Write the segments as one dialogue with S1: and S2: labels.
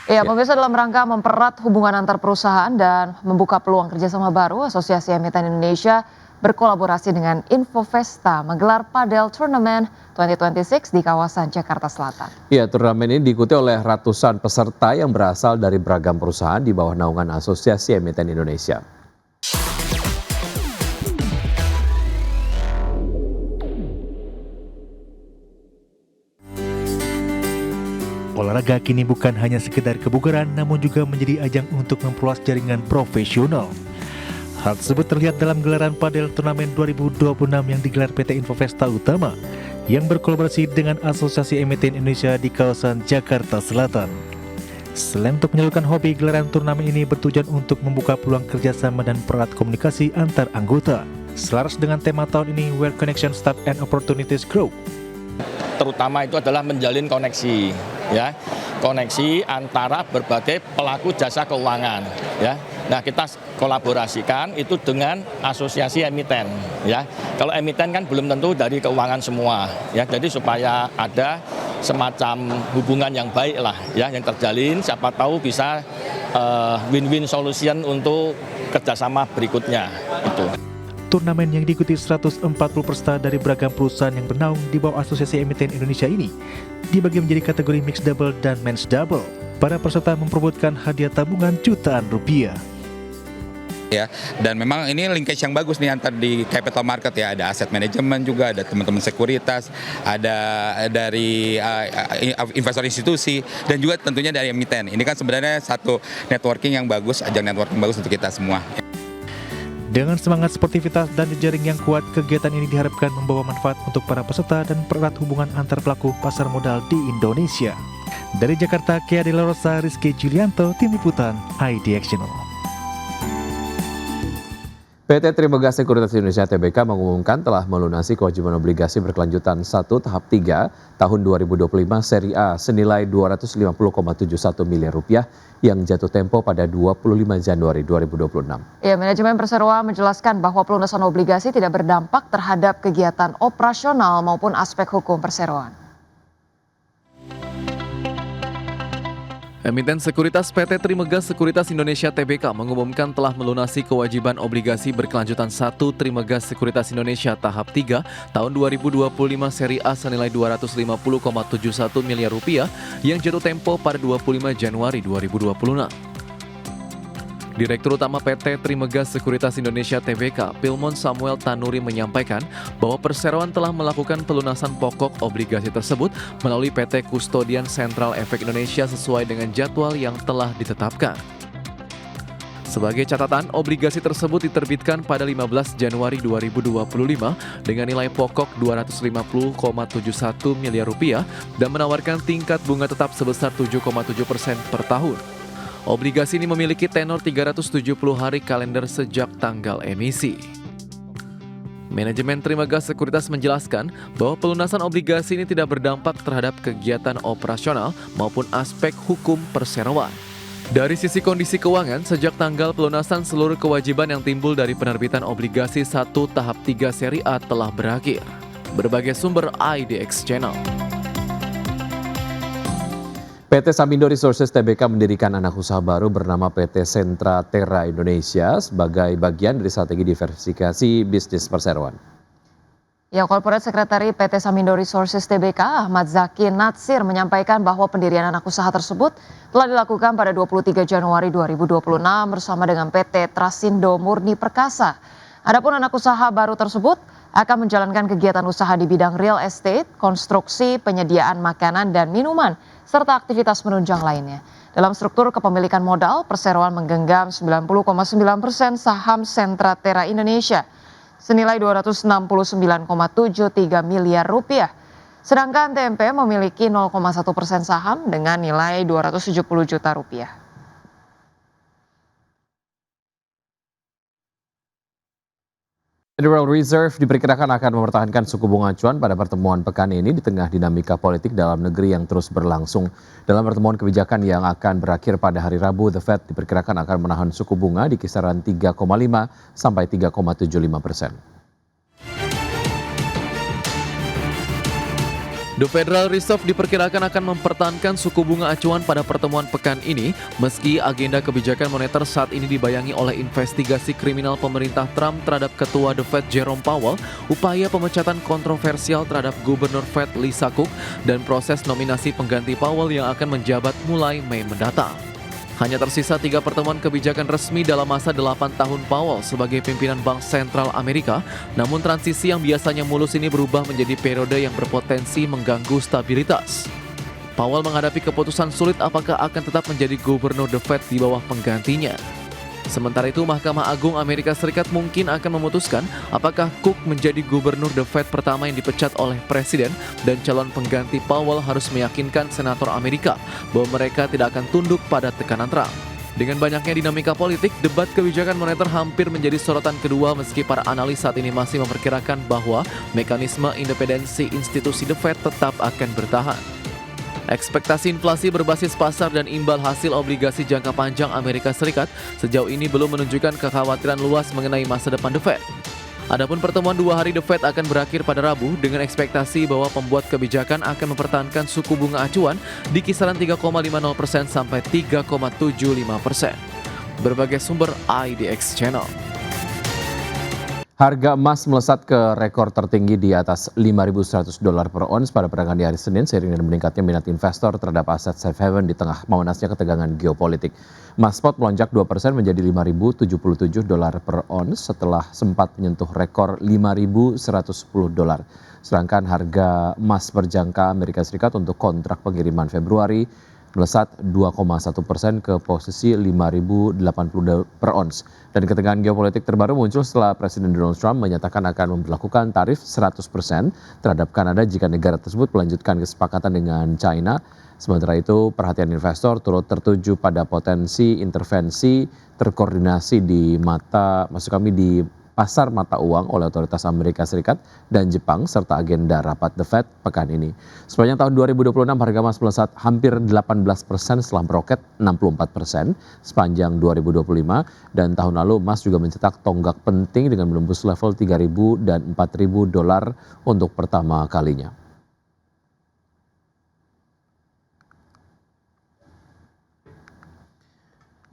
S1: Ya,
S2: Ya,
S1: pemirsa dalam rangka mempererat hubungan antar perusahaan dan membuka peluang kerjasama baru, Asosiasi Emiten Indonesia berkolaborasi dengan Infovesta menggelar Padel Tournament 2026 di kawasan Jakarta Selatan.
S2: ya, turnamen ini diikuti oleh ratusan peserta yang berasal dari beragam perusahaan di bawah naungan Asosiasi Emiten Indonesia.
S3: Olahraga kini bukan hanya sekedar kebugaran, namun juga menjadi ajang untuk memperluas jaringan profesional. Hal tersebut terlihat dalam gelaran Padel Turnamen 2026 yang digelar PT Infovesta Utama, yang berkolaborasi dengan Asosiasi Emiten Indonesia di kawasan Jakarta Selatan. Selain untuk menyalurkan hobi, gelaran turnamen ini bertujuan untuk membuka peluang kerjasama dan pererat komunikasi antar anggota. Selaras dengan tema tahun ini, Where Connections Start and Opportunities Grow.
S4: Terutama itu adalah menjalin koneksi, ya, koneksi antara berbagai pelaku jasa keuangan, ya. Nah, kita kolaborasikan itu dengan asosiasi emiten, ya. Kalau emiten kan belum tentu dari keuangan semua, ya. Jadi supaya ada semacam hubungan yang baik lah, ya, yang terjalin. Siapa tahu bisa win-win solution untuk kerjasama berikutnya, itu.
S3: Turnamen yang diikuti 140 peserta dari beragam perusahaan yang bernaung di bawah Asosiasi Emiten Indonesia ini dibagi menjadi kategori mixed double dan men's double. Para peserta memperebutkan hadiah tabungan jutaan rupiah.
S5: Ya, dan memang ini linkage yang bagus nih antar di capital market, ya, ada aset manajemen juga, ada teman-teman sekuritas, ada dari investor institusi, dan juga tentunya dari emiten. Ini kan sebenarnya satu networking yang bagus, ajang networking bagus untuk kita semua.
S3: Dengan semangat sportivitas dan jejaring yang kuat, kegiatan ini diharapkan membawa manfaat untuk para peserta dan pererat hubungan antar pelaku pasar modal di Indonesia. Dari Jakarta, Kia De La Rosa, Rizky Julianto, Tim Liputan, IDX Channel.
S2: PT Trimegah Sekuritas Indonesia Tbk mengumumkan telah melunasi kewajiban obligasi berkelanjutan 1 tahap 3 tahun 2025 seri A senilai Rp250,71 miliar yang jatuh tempo pada 25 Januari 2026.
S1: Ya, manajemen perseroan menjelaskan bahwa pelunasan obligasi tidak berdampak terhadap kegiatan operasional maupun aspek hukum perseroan.
S6: Emiten Sekuritas PT Trimegah Sekuritas Indonesia Tbk mengumumkan telah melunasi kewajiban obligasi berkelanjutan 1 Trimegah Sekuritas Indonesia tahap 3 tahun 2025 seri A senilai Rp250,71 miliar yang jatuh tempo pada 25 Januari 2026. Direktur Utama PT Trimegah Sekuritas Indonesia Tbk, Pilmon Samuel Tanuri menyampaikan bahwa perseroan telah melakukan pelunasan pokok obligasi tersebut melalui PT Kustodian Sentral Efek Indonesia sesuai dengan jadwal yang telah ditetapkan. Sebagai catatan, obligasi tersebut diterbitkan pada 15 Januari 2025 dengan nilai pokok Rp250,71 miliar dan menawarkan tingkat bunga tetap sebesar 7,7% per tahun. Obligasi ini memiliki tenor 370 hari kalender sejak tanggal emisi. Manajemen Trimegah Sekuritas menjelaskan bahwa pelunasan obligasi ini tidak berdampak terhadap kegiatan operasional maupun aspek hukum perseroan. Dari sisi kondisi keuangan, sejak tanggal pelunasan seluruh kewajiban yang timbul dari penerbitan obligasi 1 tahap 3 seri A telah berakhir. Berbagai sumber IDX Channel.
S2: PT Samindo Resources Tbk mendirikan anak usaha baru bernama PT Sentra Terra Indonesia sebagai bagian dari strategi diversifikasi bisnis perseroan.
S1: Ya, Corporate Secretary PT Samindo Resources Tbk Ahmad Zaki Natsir menyampaikan bahwa pendirian anak usaha tersebut telah dilakukan pada 23 Januari 2026 bersama dengan PT Trasindo Murni Perkasa. Adapun anak usaha baru tersebut akan menjalankan kegiatan usaha di bidang real estate, konstruksi, penyediaan makanan dan minuman, serta aktivitas menunjang lainnya. Dalam struktur kepemilikan modal, perseroan menggenggam 90,9% saham Sentra Terra Indonesia senilai Rp269,73 miliar. Sedangkan TMP memiliki 0,1% saham dengan nilai Rp270 juta.
S2: Federal Reserve diperkirakan akan mempertahankan suku bunga acuan pada pertemuan pekan ini di tengah dinamika politik dalam negeri yang terus berlangsung. Dalam pertemuan kebijakan yang akan berakhir pada hari Rabu, The Fed diperkirakan akan menahan suku bunga di kisaran 3,5 sampai 3,75%.
S6: The Federal Reserve diperkirakan akan mempertahankan suku bunga acuan pada pertemuan pekan ini, meski agenda kebijakan moneter saat ini dibayangi oleh investigasi kriminal pemerintah Trump terhadap Ketua The Fed Jerome Powell, upaya pemecatan kontroversial terhadap Gubernur Fed Lisa Cook, dan proses nominasi pengganti Powell yang akan menjabat mulai Mei mendatang. Hanya tersisa 3 pertemuan kebijakan resmi dalam masa 8 tahun Powell sebagai pimpinan Bank Sentral Amerika, namun transisi yang biasanya mulus ini berubah menjadi periode yang berpotensi mengganggu stabilitas. Powell menghadapi keputusan sulit apakah akan tetap menjadi gubernur The Fed di bawah penggantinya. Sementara itu, Mahkamah Agung Amerika Serikat mungkin akan memutuskan apakah Cook menjadi gubernur The Fed pertama yang dipecat oleh Presiden, dan calon pengganti Powell harus meyakinkan senator Amerika bahwa mereka tidak akan tunduk pada tekanan Trump. Dengan banyaknya dinamika politik, debat kebijakan moneter hampir menjadi sorotan kedua meski para analis saat ini masih memperkirakan bahwa mekanisme independensi institusi The Fed tetap akan bertahan. Ekspektasi inflasi berbasis pasar dan imbal hasil obligasi jangka panjang Amerika Serikat sejauh ini belum menunjukkan kekhawatiran luas mengenai masa depan The Fed. Adapun pertemuan 2 hari The Fed akan berakhir pada Rabu dengan ekspektasi bahwa pembuat kebijakan akan mempertahankan suku bunga acuan di kisaran 3,50% sampai 3,75%. Berbagai sumber IDX Channel.
S2: Harga emas melesat ke rekor tertinggi di atas $5.100 per ons pada perdagangan di hari Senin seiring dengan meningkatnya minat investor terhadap aset safe haven di tengah memanasnya ketegangan geopolitik. Emas spot melonjak 2% menjadi $5.077 per ons setelah sempat menyentuh rekor $5.110. Sedangkan harga emas berjangka Amerika Serikat untuk kontrak pengiriman Februari melesat 2,1% ke posisi $5.080 per ons. Dan ketegangan geopolitik terbaru muncul setelah Presiden Donald Trump menyatakan akan memberlakukan tarif 100% terhadap Kanada jika negara tersebut melanjutkan kesepakatan dengan China. Sementara itu, perhatian investor turut tertuju pada potensi intervensi terkoordinasi di pasar mata uang oleh otoritas Amerika Serikat dan Jepang serta agenda rapat The Fed pekan ini. Sepanjang tahun 2026 harga emas melesat hampir 18% setelah meroket 64% sepanjang 2025, dan tahun lalu emas juga mencetak tonggak penting dengan menembus level $3.000 dan $4.000 untuk pertama kalinya.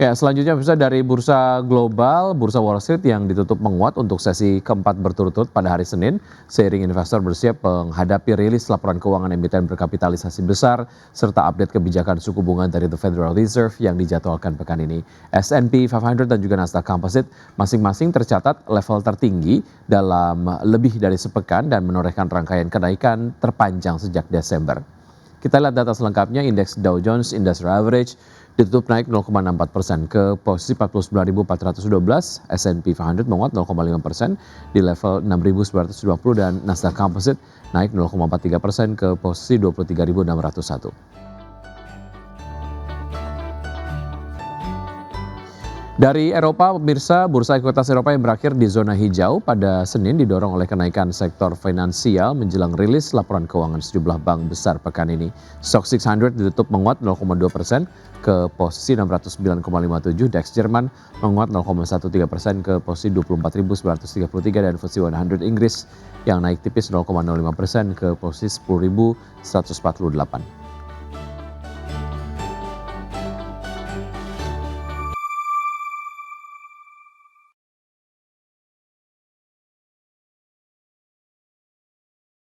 S2: Ya, selanjutnya bisa dari bursa global, bursa Wall Street yang ditutup menguat untuk sesi keempat berturut-turut pada hari Senin, seiring investor bersiap menghadapi rilis laporan keuangan emiten berkapitalisasi besar serta update kebijakan suku bunga dari The Federal Reserve yang dijadwalkan pekan ini. S&P 500 dan juga Nasdaq Composite masing-masing tercatat level tertinggi dalam lebih dari sepekan dan menorehkan rangkaian kenaikan terpanjang sejak Desember. Kita lihat data selengkapnya. Indeks Dow Jones Industrial Average ditutup naik 0,64% ke posisi 49.412, S&P 500 menguat 0,5% di level 6.920 dan Nasdaq Composite naik 0,43% ke posisi 23.601. Dari Eropa, pemirsa, bursa ekuitas Eropa yang berakhir di zona hijau pada Senin didorong oleh kenaikan sektor finansial menjelang rilis laporan keuangan sejumlah bank besar pekan ini. STOXX 600 ditutup menguat 0,2% ke posisi 609,57, DAX Jerman menguat 0,13% ke posisi 24.933 dan FTSE 100 Inggris yang naik tipis 0,05% ke posisi 10.148.